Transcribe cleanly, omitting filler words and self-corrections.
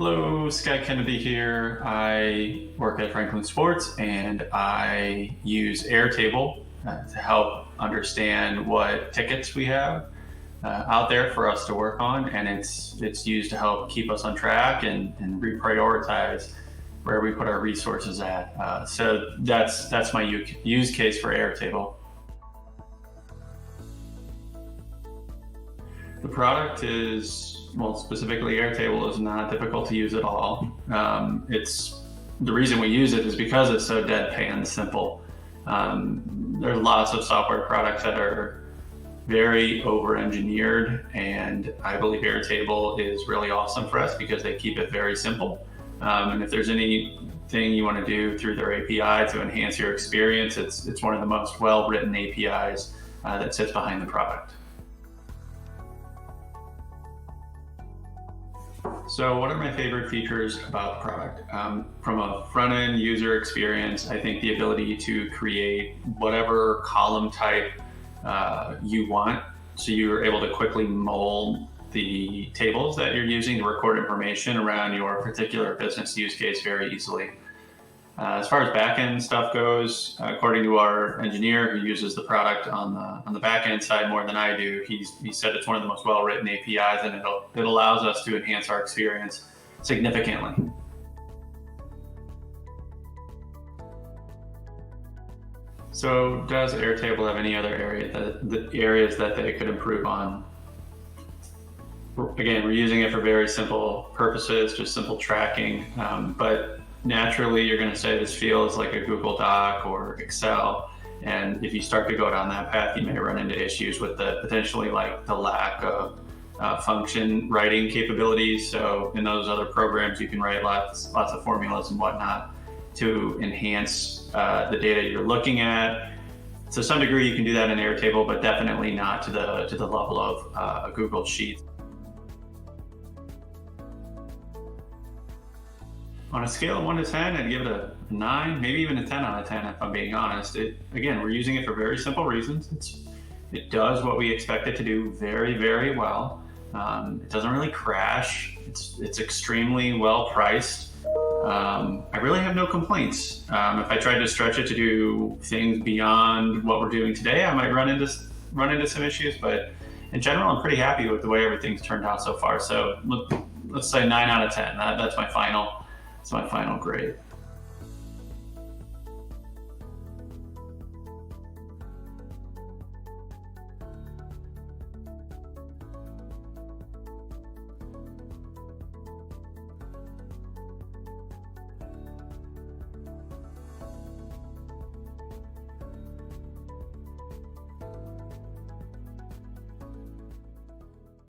Hello, Sky Kennedy here. I work at Franklin Sports and I use Airtable to help understand what tickets we have out there for us to work on, and it's used to help keep us on track and reprioritize where we put our resources at. So that's my use case for Airtable. The product is, well, specifically Airtable is not difficult to use at all. It's the reason we use it is because it's so deadpan simple. There's lots of software products that are very over-engineered, and I believe Airtable is really awesome for us because they keep it very simple. And if there's anything you want to do through their API to enhance your experience, it's one of the most well-written APIs that sits behind the product. So what are my favorite features about the product? From a front-end user experience, I think the ability to create whatever column type you want, so you're able to quickly mold the tables that you're using to record information around your particular business use case very easily. As far as backend stuff goes, according to our engineer who uses the product on the backend side more than I do, he said it's one of the most well-written APIs, and it allows us to enhance our experience significantly. So, does Airtable have any other areas that they could improve on? Again, we're using it for very simple purposes, just simple tracking, but naturally, you're going to say this feels like a Google Doc or Excel, and if you start to go down that path, you may run into issues with the potentially like the lack of function writing capabilities. So in those other programs, you can write lots of formulas and whatnot to enhance the data you're looking at. To some degree, you can do that in Airtable, but definitely not to the level of a Google Sheet. On a scale of 1 to 10, I'd give it a 9, maybe even a 10 out of 10 if I'm being honest. Again, we're using it for very simple reasons. It does what we expect it to do very, very well. It doesn't really crash. It's extremely well priced. I really have no complaints. If I tried to stretch it to do things beyond what we're doing today, I might run into some issues, but in general, I'm pretty happy with the way everything's turned out so far. So let's say 9 out of 10. That's my final grade.